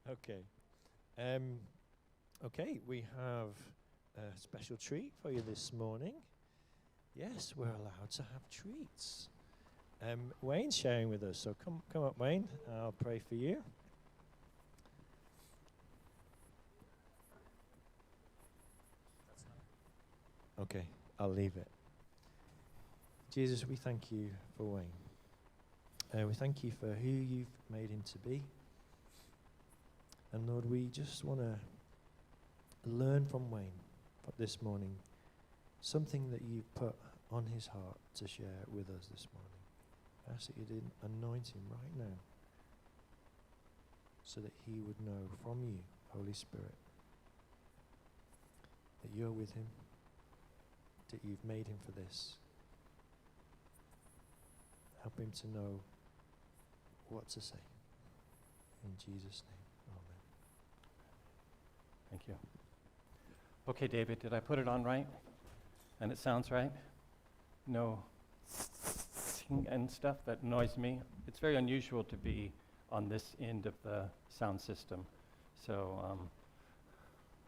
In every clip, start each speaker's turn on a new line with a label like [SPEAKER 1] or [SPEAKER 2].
[SPEAKER 1] Okay. Okay, we have a special treat for you this morning. Yes, we're allowed to have treats. Wayne's sharing with us, so come up, Wayne. I'll pray for you. Okay, I'll leave it. Jesus, we thank you for Wayne. We thank you for who you've made him to be. And Lord, we just want to learn from Wayne this morning, something that you've put on his heart to share with us this morning. I ask that you did anoint him right now so that he would know from you, Holy Spirit, that you're with him, that you've made him for this. Help him to know what to say. In Jesus' name, amen.
[SPEAKER 2] Thank you. Okay, David, did I put it on right? And it sounds right? No and stuff that annoys me. It's very unusual to be on this end of the sound system. So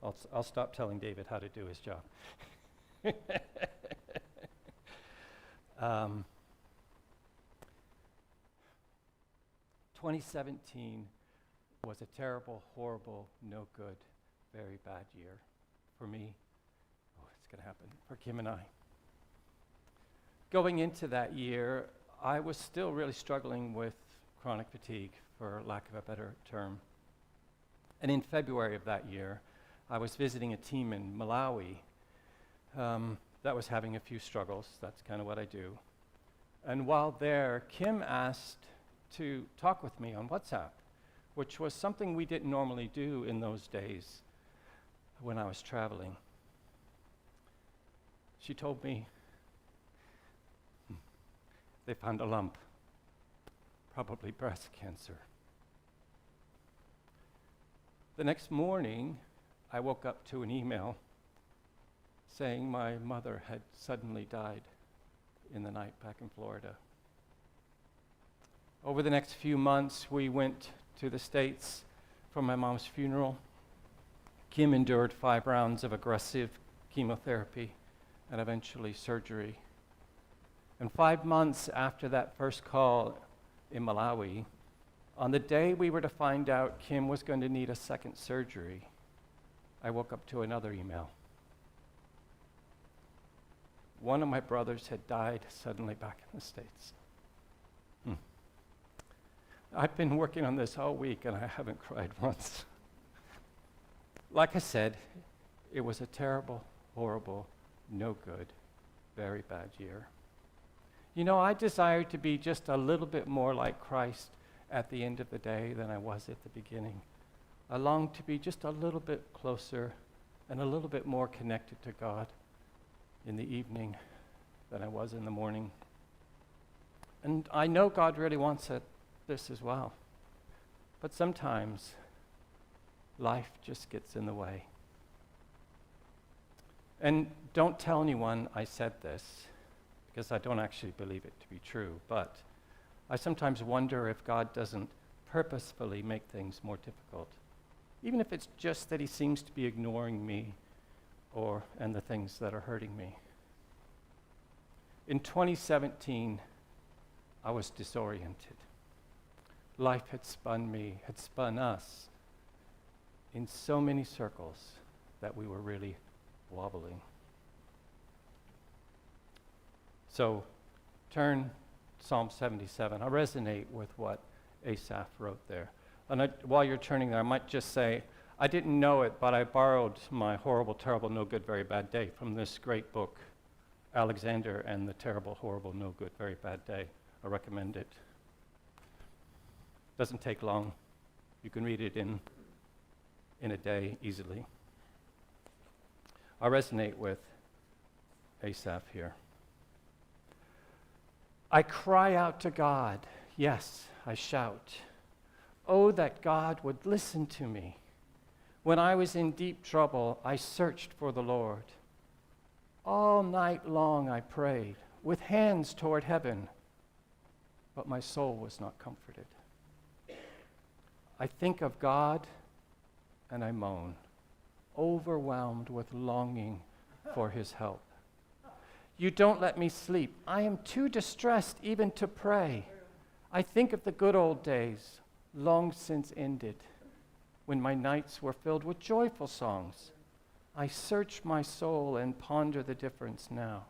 [SPEAKER 2] I'll stop telling David how to do his job. 2017 was a terrible, horrible, no good, very bad year for me. Oh, it's going to happen for Kim and I. Going into that year, I was still really struggling with chronic fatigue, for lack of a better term. And in February of that year, I was visiting a team in Malawi that was having a few struggles. That's kind of what I do. And while there, Kim asked to talk with me on WhatsApp, which was something we didn't normally do in those days when I was traveling. She told me they found a lump, probably breast cancer. The next morning, I woke up to an email saying my mother had suddenly died in the night back in Florida. Over the next few months, we went to the States for my mom's funeral. Kim endured 5 rounds of aggressive chemotherapy and eventually surgery. And 5 months after that first call in Malawi, on the day we were to find out Kim was going to need a second surgery, I woke up to another email. One of my brothers had died suddenly back in the States. I've been working on this all week and I haven't cried once. Like I said, it was a terrible, horrible, no good, very bad year. You know, I desired to be just a little bit more like Christ at the end of the day than I was at the beginning. I longed to be just a little bit closer and a little bit more connected to God in the evening than I was in the morning. And I know God really wants this as well. But sometimes life just gets in the way. And don't tell anyone I said this, because I don't actually believe it to be true, but I sometimes wonder if God doesn't purposefully make things more difficult, even if it's just that he seems to be ignoring me and the things that are hurting me. In 2017, I was disoriented. Life had spun us in so many circles that we were really wobbling. So turn Psalm 77. I resonate with what Asaph wrote there. And while you're turning there, I might just say, I didn't know it, but I borrowed my horrible, terrible, no good, very bad day from this great book, Alexander and the Terrible, Horrible, No Good, Very Bad Day. I recommend it. Doesn't take long. You can read it in a day easily. I resonate with Asaph here. I cry out to God. Yes, I shout. Oh, that God would listen to me. When I was in deep trouble, I searched for the Lord. All night long I prayed, with hands toward heaven, but my soul was not comforted. I think of God and I moan, overwhelmed with longing for his help. You don't let me sleep. I am too distressed even to pray. I think of the good old days, long since ended, when my nights were filled with joyful songs. I search my soul and ponder the difference now.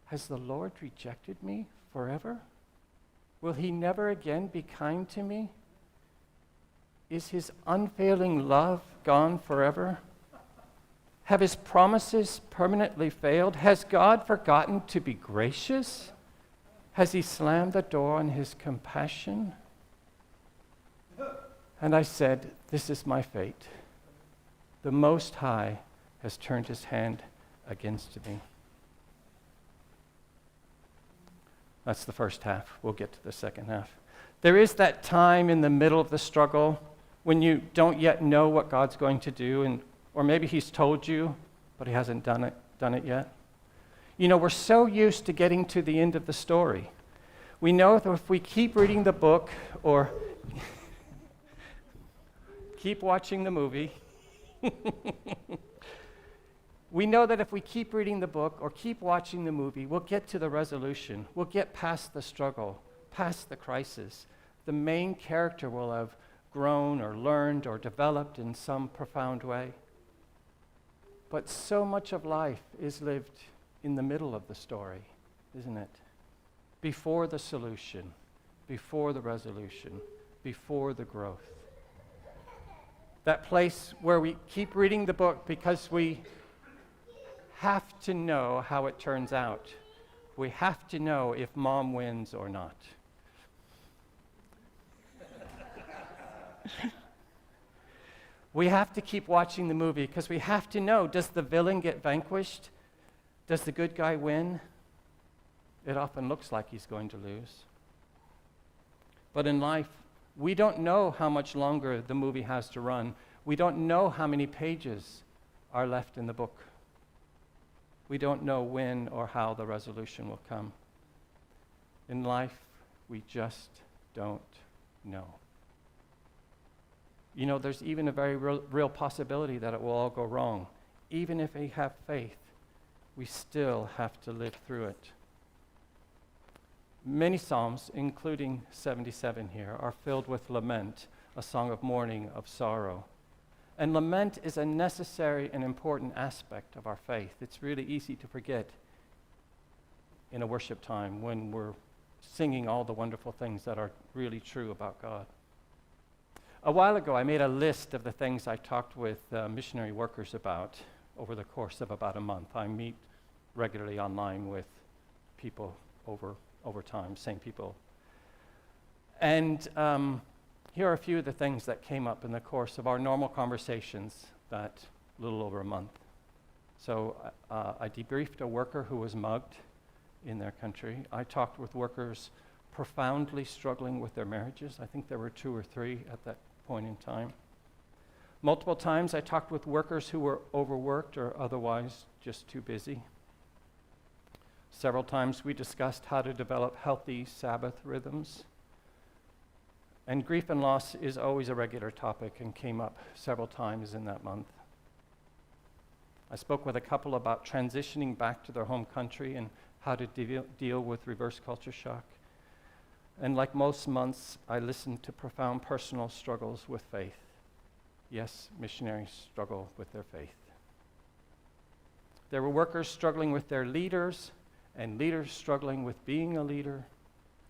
[SPEAKER 2] Has the Lord rejected me forever? Will he never again be kind to me? Is his unfailing love gone forever? Have his promises permanently failed? Has God forgotten to be gracious? Has he slammed the door on his compassion? And I said, this is my fate. The Most High has turned his hand against me. That's the first half. We'll get to the second half. There is that time in the middle of the struggle when you don't yet know what God's going to do, or maybe he's told you, but he hasn't done it yet. You know, we're so used to getting to the end of the story. We know that if we keep reading the book or keep watching the movie, we know that if we keep reading the book or keep watching the movie, we'll get to the resolution. We'll get past the struggle, past the crisis. The main character will have grown or learned or developed in some profound way. But so much of life is lived in the middle of the story, isn't it? Before the solution, before the resolution, before the growth. That place where we keep reading the book because we have to know how it turns out. We have to know if mom wins or not. We have to keep watching the movie because we have to know, does the villain get vanquished? Does the good guy win? It often looks like he's going to lose. But in life, we don't know how much longer the movie has to run. We don't know how many pages are left in the book. We don't know when or how the resolution will come. In life, we just don't know. You know, there's even a very real possibility that it will all go wrong. Even if we have faith, we still have to live through it. Many psalms, including 77 here, are filled with lament, a song of mourning, of sorrow. And lament is a necessary and important aspect of our faith. It's really easy to forget in a worship time when we're singing all the wonderful things that are really true about God. A while ago, I made a list of the things I talked with missionary workers about over the course of about a month. I meet regularly online with people over time, same people. And here are a few of the things that came up in the course of our normal conversations that little over a month. So I debriefed a worker who was mugged in their country. I talked with workers profoundly struggling with their marriages. I think there were 2 or 3 at that point in time. Multiple times I talked with workers who were overworked or otherwise just too busy. Several times we discussed how to develop healthy Sabbath rhythms. And grief and loss is always a regular topic and came up several times in that month. I spoke with a couple about transitioning back to their home country and how to deal with reverse culture shock. And like most months, I listened to profound personal struggles with faith. Yes, missionaries struggle with their faith. There were workers struggling with their leaders, and leaders struggling with being a leader,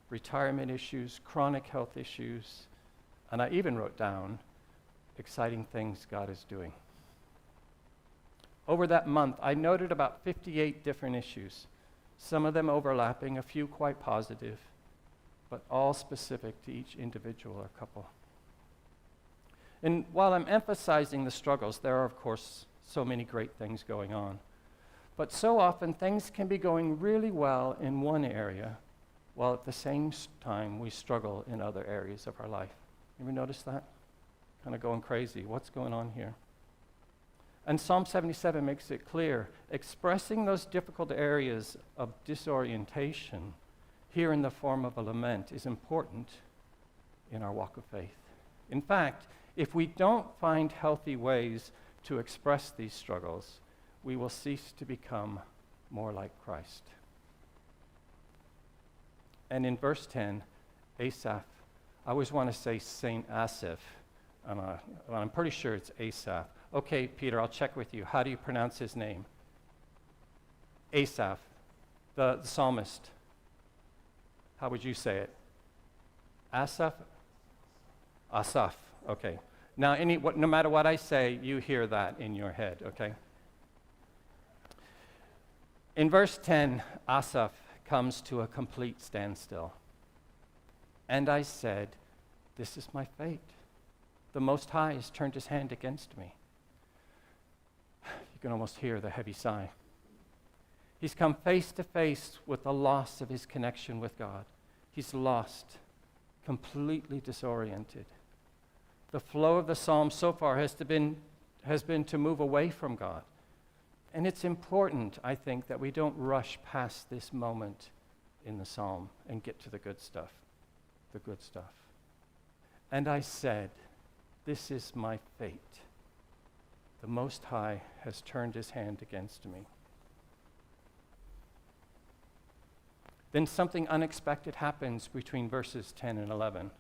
[SPEAKER 2] retirement issues, chronic health issues, and I even wrote down exciting things God is doing. Over that month, I noted about 58 different issues, some of them overlapping, a few quite positive, but all specific to each individual or couple. And while I'm emphasizing the struggles, there are, of course, so many great things going on. But so often, things can be going really well in one area, while at the same time, we struggle in other areas of our life. You ever notice that? Kind of going crazy. What's going on here? And Psalm 77 makes it clear, expressing those difficult areas of disorientation here in the form of a lament is important in our walk of faith. In fact, if we don't find healthy ways to express these struggles, we will cease to become more like Christ. And in verse 10, Asaph, I always want to say Saint Asaph, I'm pretty sure it's Asaph. Okay, Peter, I'll check with you. How do you pronounce his name? Asaph, the psalmist. How would you say it? Asaph? Asaph, okay. Now, no matter what I say, you hear that in your head, okay? In verse 10, Asaph comes to a complete standstill. And I said, this is my fate. The Most High has turned his hand against me. You can almost hear the heavy sigh. He's come face to face with the loss of his connection with God. He's lost, completely disoriented. The flow of the psalm so far has been to move away from God. And it's important, I think, that we don't rush past this moment in the psalm and get to the good stuff. The good stuff. And I said, this is my fate. The Most High has turned his hand against me. Then something unexpected happens between verses 10 and 11.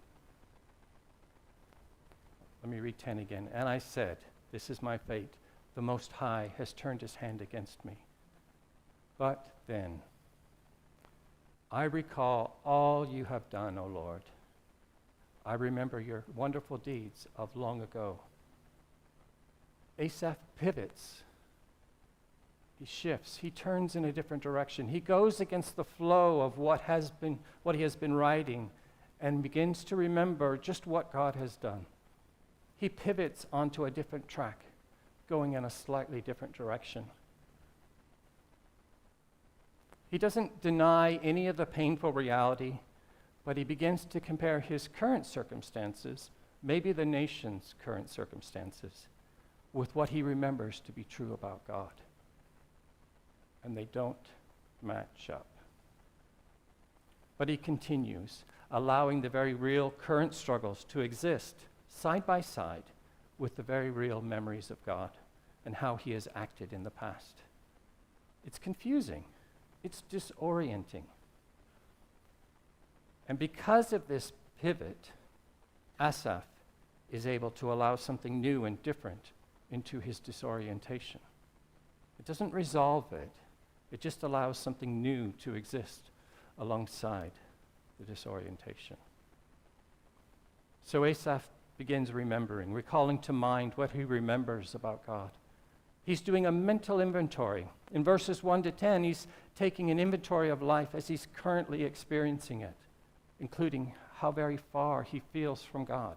[SPEAKER 2] Let me read 10 again. And I said, this is my fate. The Most High has turned his hand against me. But then, I recall all you have done, O Lord. I remember your wonderful deeds of long ago. Asaph pivots. He shifts. He turns in a different direction. He goes against the flow of what he has been writing and begins to remember just what God has done. He pivots onto a different track, going in a slightly different direction. He doesn't deny any of the painful reality, but he begins to compare his current circumstances, maybe the nation's current circumstances, with what he remembers to be true about God. And they don't match up. But he continues, allowing the very real current struggles to exist side by side with the very real memories of God and how he has acted in the past. It's confusing. It's disorienting. And because of this pivot, Asaph is able to allow something new and different into his disorientation. It doesn't resolve it. It just allows something new to exist alongside the disorientation. So Asaph begins remembering, recalling to mind what he remembers about God. He's doing a mental inventory. In verses 1 to 10, he's taking an inventory of life as he's currently experiencing it, including how very far he feels from God.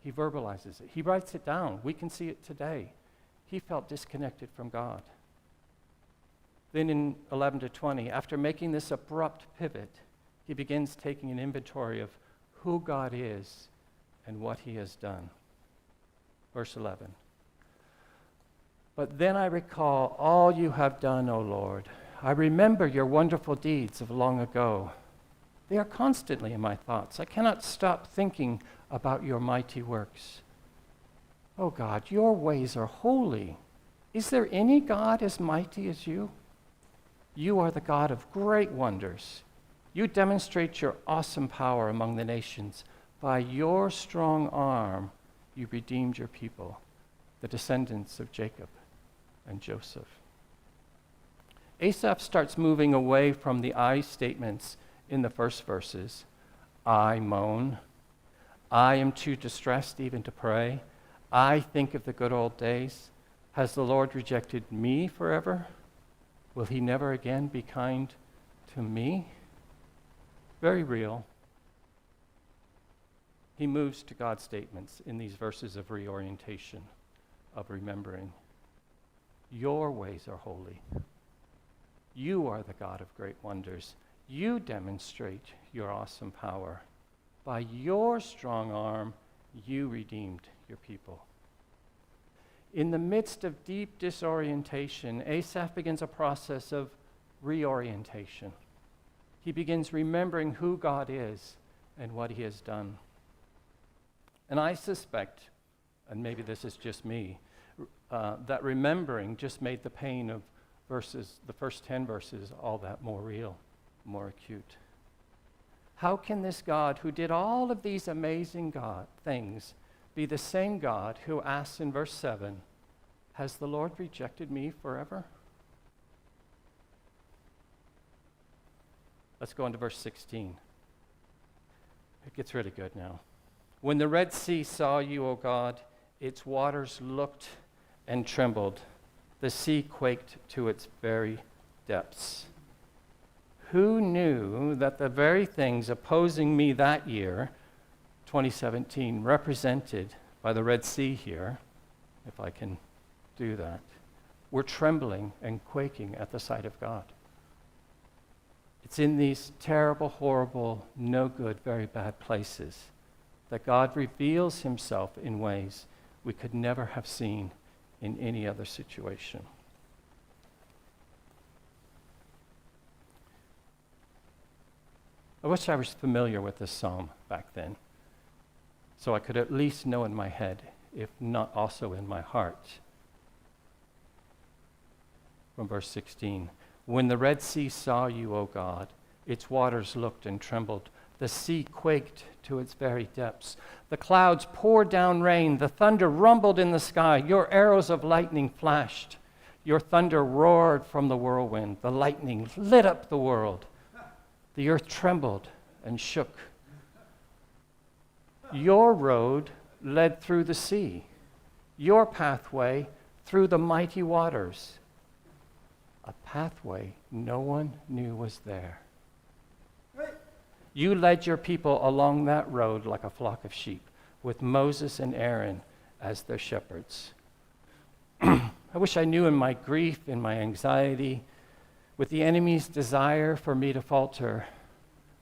[SPEAKER 2] He verbalizes it. He writes it down. We can see it today. He felt disconnected from God. Then in 11 to 20, after making this abrupt pivot, he begins taking an inventory of who God is and what he has done. Verse 11. But then I recall all you have done, O Lord. I remember your wonderful deeds of long ago. They are constantly in my thoughts. I cannot stop thinking about your mighty works. Oh God, your ways are holy. Is there any God as mighty as you? You are the God of great wonders. You demonstrate your awesome power among the nations. By your strong arm, you redeemed your people, the descendants of Jacob and Joseph. Asaph starts moving away from the I statements in the first verses. I moan. I am too distressed even to pray. I think of the good old days. Has the Lord rejected me forever? Will he never again be kind to me? Very real. He moves to God's statements in these verses of reorientation, of remembering. Your ways are holy. You are the God of great wonders. You demonstrate your awesome power. By your strong arm, you redeemed your people. In the midst of deep disorientation, Asaph begins a process of reorientation. He begins remembering who God is and what he has done. And I suspect, and maybe this is just me, that remembering just made the pain of the first 10 verses, all that more real, more acute. How can this God who did all of these amazing things be the same God who asks in verse 7, has the Lord rejected me forever? Let's go on to verse 16. It gets really good now. When the Red Sea saw you, O God, its waters looked and trembled. The sea quaked to its very depths. Who knew that the very things opposing me that year, 2017, represented by the Red Sea here, if I can do that, were trembling and quaking at the sight of God? It's in these terrible, horrible, no good, very bad places that God reveals himself in ways we could never have seen in any other situation. I wish I was familiar with this psalm back then, so I could at least know in my head, if not also in my heart. From verse 16, when the Red Sea saw you, O God, its waters looked and trembled. The sea quaked to its very depths. The clouds poured down rain. The thunder rumbled in the sky. Your arrows of lightning flashed. Your thunder roared from the whirlwind. The lightning lit up the world. The earth trembled and shook. Your road led through the sea. Your pathway through the mighty waters. A pathway no one knew was there. You led your people along that road like a flock of sheep, with Moses and Aaron as their shepherds. I wish I knew in my grief, in my anxiety, with the enemy's desire for me to falter,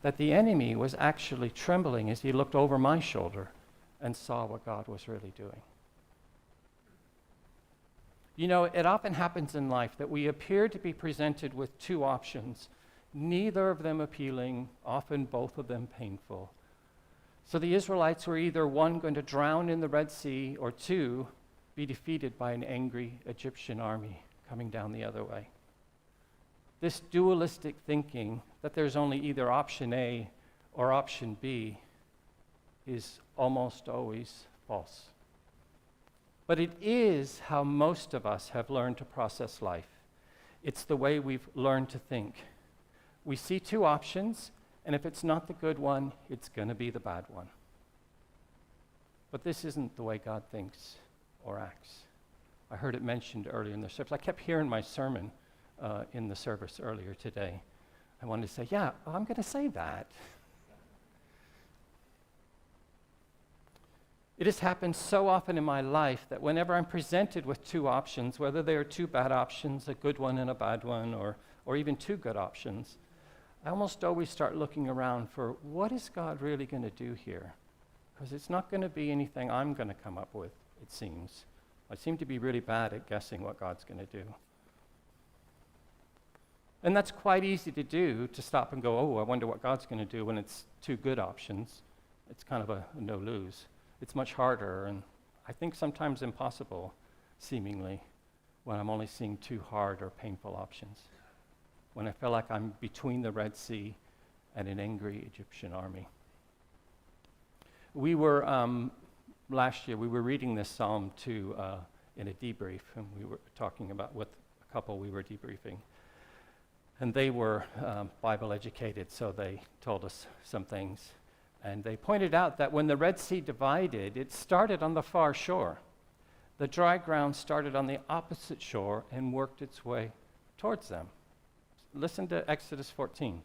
[SPEAKER 2] that the enemy was actually trembling as he looked over my shoulder and saw what God was really doing. You know, it often happens in life that we appear to be presented with two options, neither of them appealing, often both of them painful. So the Israelites were either one, going to drown in the Red Sea, or two, be defeated by an angry Egyptian army coming down the other way. This dualistic thinking that there's only either option A or option B is almost always false. But it is how most of us have learned to process life. It's the way we've learned to think. We see two options, and if it's not the good one, it's going to be the bad one. But this isn't the way God thinks or acts. I heard it mentioned earlier in the service. I kept hearing my sermon in the service earlier today. I wanted to say, yeah, I'm going to say that. It has happened so often in my life that whenever I'm presented with two options, whether they are two bad options, a good one and a bad one, or even two good options, I almost always start looking around for what is God really going to do here? Because it's not going to be anything I'm going to come up with, it seems. I seem to be really bad at guessing what God's going to do. And that's quite easy to do, to stop and go, oh, I wonder what God's going to do when it's two good options. It's kind of a no-lose. It's much harder, and I think sometimes impossible, seemingly, when I'm only seeing two hard or painful options. When I feel like I'm between the Red Sea and an angry Egyptian army. We were, last year, we were reading this psalm in a debrief, and we were talking about with a couple we were debriefing. And they were Bible educated, so they told us some things. And they pointed out that when the Red Sea divided, it started on the far shore. The dry ground started on the opposite shore and worked its way towards them. Listen to Exodus 14.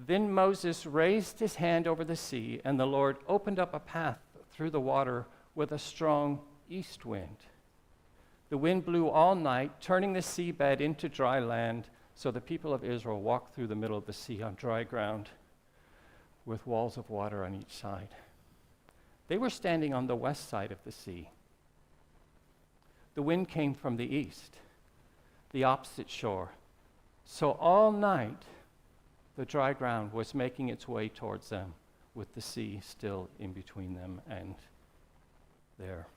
[SPEAKER 2] Then Moses raised his hand over the sea, and the Lord opened up a path through the water with a strong east wind. The wind blew all night, turning the seabed into dry land, so the people of Israel walked through the middle of the sea on dry ground with walls of water on each side. They were standing on the west side of the sea. The wind came from the east, the opposite shore. So all night, the dry ground was making its way towards them, with the sea still in between them and there.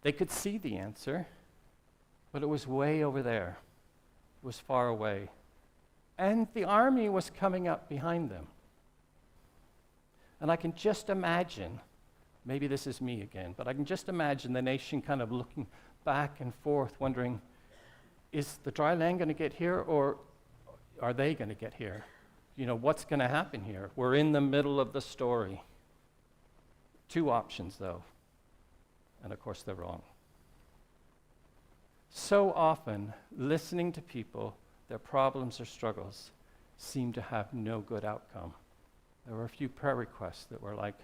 [SPEAKER 2] They could see the answer, but it was way over there. It was far away. And the army was coming up behind them. And I can just imagine, maybe this is me again, but I can just imagine the nation kind of looking back and forth, wondering, is the dry land going to get here, or are they going to get here? You know, what's going to happen here? We're in the middle of the story. Two options, though. And of course, they're wrong. So often, listening to people, their problems or struggles, seem to have no good outcome. There were a few prayer requests that were like,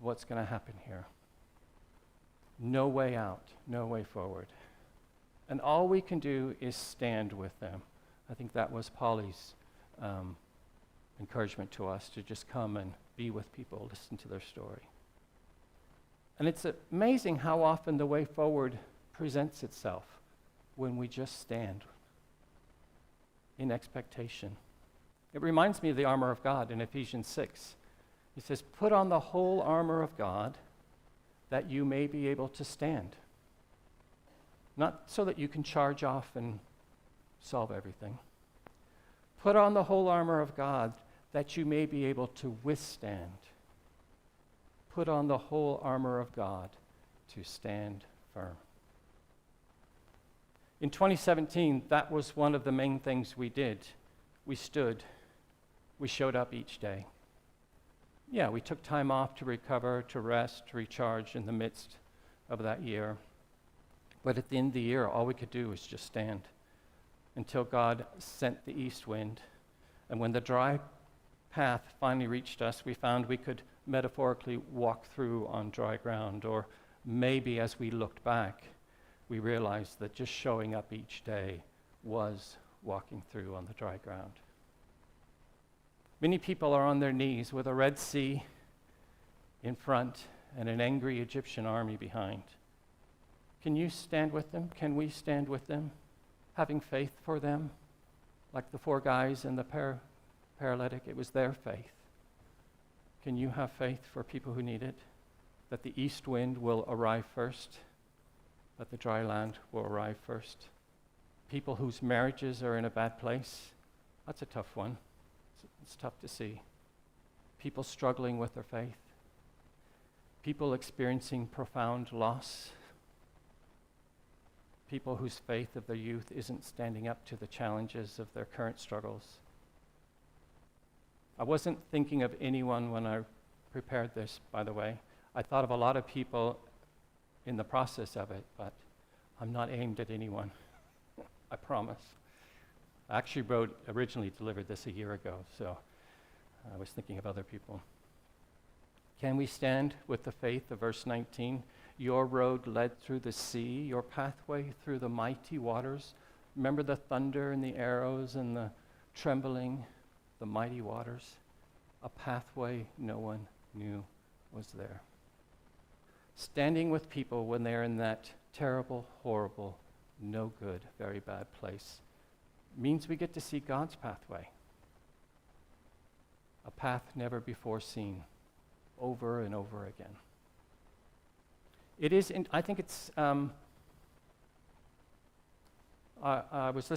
[SPEAKER 2] what's going to happen here? No way out, no way forward. And all we can do is stand with them. I think that was Polly's encouragement to us, to just come and be with people, listen to their story. And it's amazing how often the way forward presents itself when we just stand in expectation. It reminds me of the armor of God in Ephesians 6. He says, put on the whole armor of God that you may be able to stand. Not so that you can charge off and solve everything. Put on the whole armor of God that you may be able to withstand. Put on the whole armor of God to stand firm. In 2017, that was one of the main things we did. We stood. We showed up each day. Yeah, we took time off to recover, to rest, to recharge in the midst of that year. But at the end of the year, all we could do was just stand until God sent the east wind. And when the dry path finally reached us, we found we could metaphorically walk through on dry ground. Or maybe as we looked back, we realized that just showing up each day was walking through on the dry ground. Many people are on their knees with a Red Sea in front and an angry Egyptian army behind. Can you stand with them? Can we stand with them, having faith for them? Like the four guys and the paralytic, it was their faith. Can you have faith for people who need it? That the east wind will arrive first, that the dry land will arrive first. People whose marriages are in a bad place, that's a tough one. It's tough to see. People struggling with their faith. People experiencing profound loss. People whose faith of their youth isn't standing up to the challenges of their current struggles. I wasn't thinking of anyone when I prepared this, by the way. I thought of a lot of people in the process of it, but I'm not aimed at anyone. I promise. I actually originally delivered this a year ago, so I was thinking of other people. Can we stand with the faith of verse 19? Your road led through the sea, your pathway through the mighty waters. Remember the thunder and the arrows and the trembling, the mighty waters? A pathway no one knew was there. Standing with people when they're in that terrible, horrible, no good, very bad place means we get to see God's pathway. A path never before seen, over and over again. It is, I think it's, I was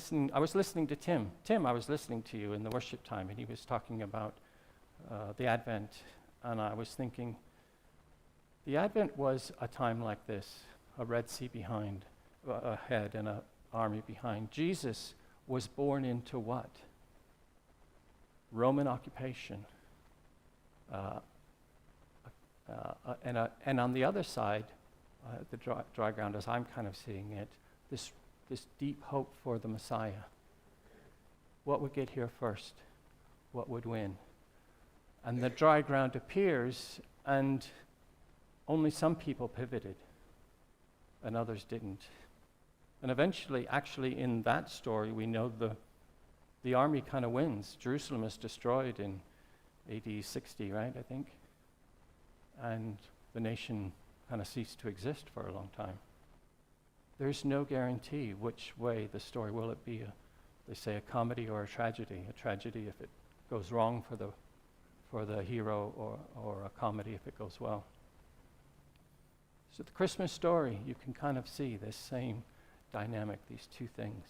[SPEAKER 2] listening to Tim. Tim, I was listening to you in the worship time, and he was talking about the Advent, and I was thinking, the Advent was a time like this, a Red Sea behind, ahead, and an army behind. Jesus was born into what? Roman occupation. And on the other side, the dry ground, as I'm kind of seeing it, this deep hope for the Messiah. What would get here first? What would win? And the dry ground appears, and only some people pivoted, and others didn't. And eventually, actually, in that story, we know the army kind of wins. Jerusalem is destroyed in AD 60, right, I think? And the nation kind of ceased to exist for a long time. There's no guarantee which way the story will it be. They say a comedy or a tragedy. A tragedy if it goes wrong for the hero, or a comedy if it goes well. So the Christmas story, you can kind of see this same dynamic, these two things.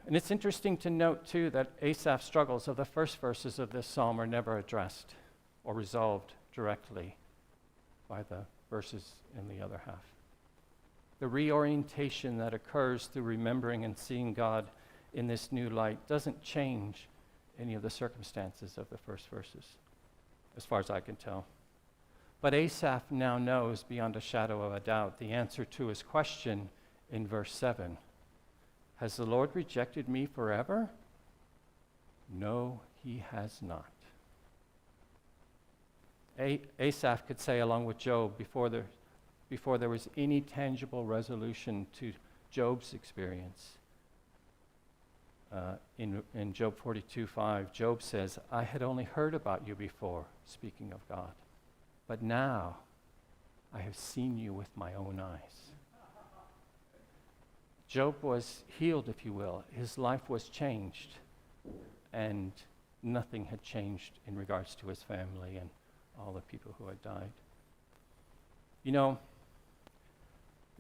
[SPEAKER 2] And it's interesting to note, too, that Asaph's struggles of the first verses of this psalm are never addressed or resolved directly by the verses in the other half. The reorientation that occurs through remembering and seeing God in this new light doesn't change any of the circumstances of the first verses, as far as I can tell. But Asaph now knows beyond a shadow of a doubt the answer to his question in verse 7. Has the Lord rejected me forever? No, he has not. Asaph could say, along with Job, before there was any tangible resolution to Job's experience, in Job 42:5, Job says, I had only heard about you before, speaking of God, but now I have seen you with my own eyes. Job was healed, if you will. His life was changed, and nothing had changed in regards to his family and all the people who had died. You know,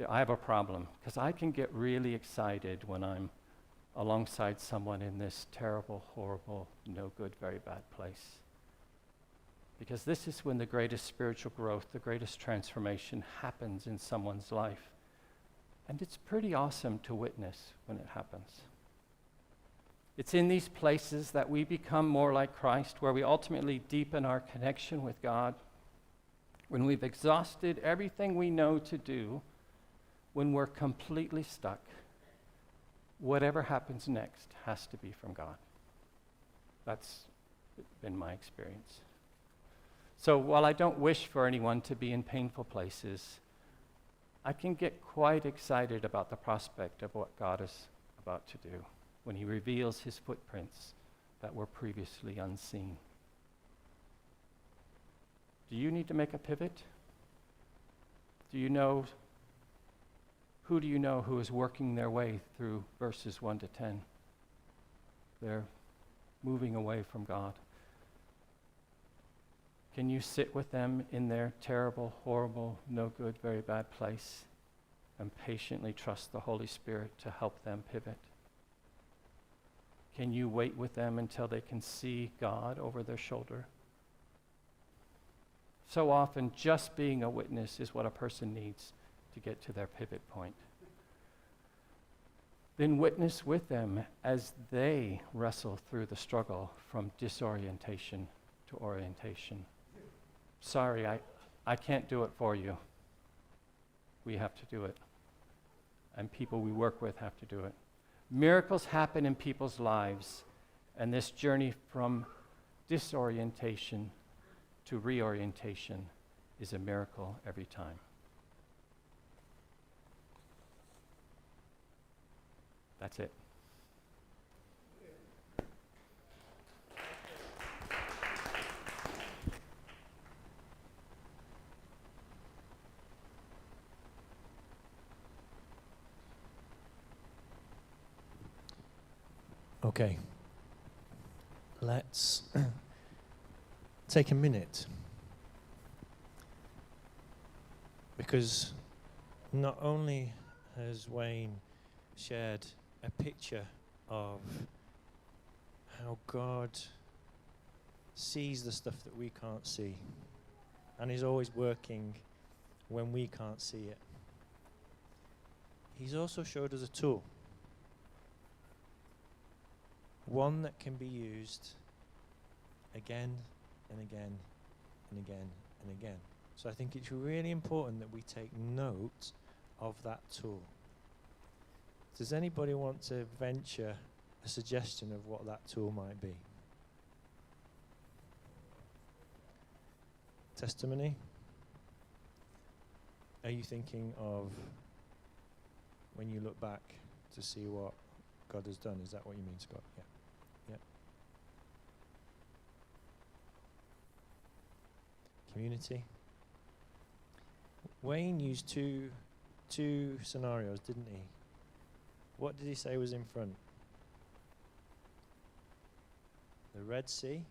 [SPEAKER 2] I have a problem, because I can get really excited when I'm alongside someone in this terrible, horrible, no good, very bad place. Because this is when the greatest spiritual growth, the greatest transformation happens in someone's life. And it's pretty awesome to witness when it happens. It's in these places that we become more like Christ, where we ultimately deepen our connection with God, when we've exhausted everything we know to do, when we're completely stuck. Whatever happens next has to be from God. That's been my experience. So while I don't wish for anyone to be in painful places, I can get quite excited about the prospect of what God is about to do when he reveals his footprints that were previously unseen. Do you need to make a pivot? Who do you know who is working their way through verses 1 to 10? They're moving away from God. Can you sit with them in their terrible, horrible, no good, very bad place and patiently trust the Holy Spirit to help them pivot? Can you wait with them until they can see God over their shoulder? So often, just being a witness is what a person needs to get to their pivot point. Then witness with them as they wrestle through the struggle from disorientation to orientation. Sorry, I can't do it for you. We have to do it. And people we work with have to do it. Miracles happen in people's lives, and this journey from disorientation to reorientation is a miracle every time. That's it.
[SPEAKER 1] Okay. Let's take a minute, because not only has Wayne shared a picture of how God sees the stuff that we can't see and is always working when we can't see it, he's also showed us a tool, one that can be used again and again and again and again. So I think it's really important that we take note of that tool. Does anybody want to venture a suggestion of what that tool might be? Testimony? Are you thinking of when you look back to see what God has done? Is that what you mean, Scott? Yeah. Yeah. Community? Wayne used two scenarios, didn't he? What did he say was in front? The Red Sea,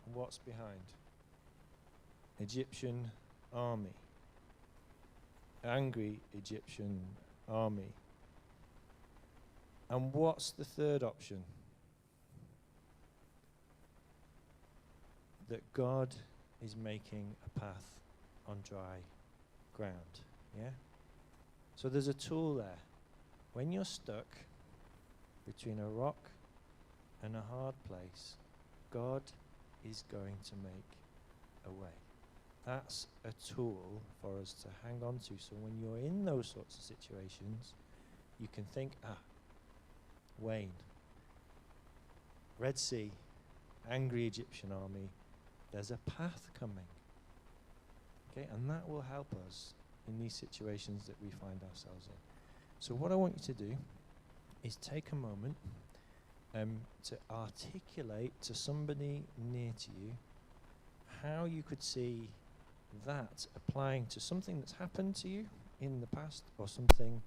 [SPEAKER 1] and what's behind? Egyptian army. angry Egyptian army. And what's the third option? That God is making a path on dry ground. Yeah? So there's a tool there. When you're stuck between a rock and a hard place, God is going to make a way. That's a tool for us to hang on to. So when you're in those sorts of situations, you can think, Wayne, Red Sea, angry Egyptian army, there's a path coming. Okay, and that will help us in these situations that we find ourselves in. So what I want you to do is take a moment to articulate to somebody near to you how you could see that applying to something that's happened to you in the past or something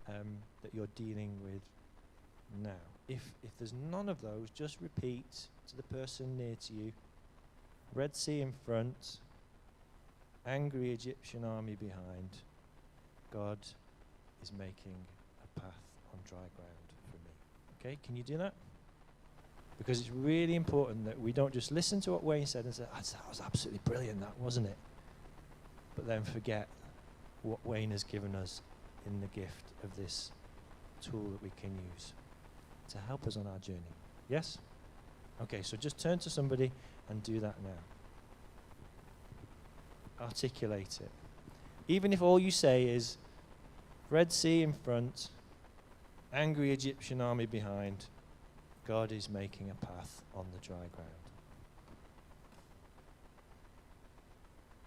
[SPEAKER 1] that you're dealing with now. If there's none of those, just repeat to the person near to you, Red Sea in front, angry Egyptian army behind, God is making a path on dry ground for me. Okay, can you do that? Because it's really important that we don't just listen to what Wayne said and say, that was absolutely brilliant, that, wasn't it? But then forget what Wayne has given us in the gift of this tool that we can use to help us on our journey. Yes? Okay, so just turn to somebody and do that now. Articulate it. Even if all you say is, Red Sea in front, angry Egyptian army behind, God is making a path on the dry ground.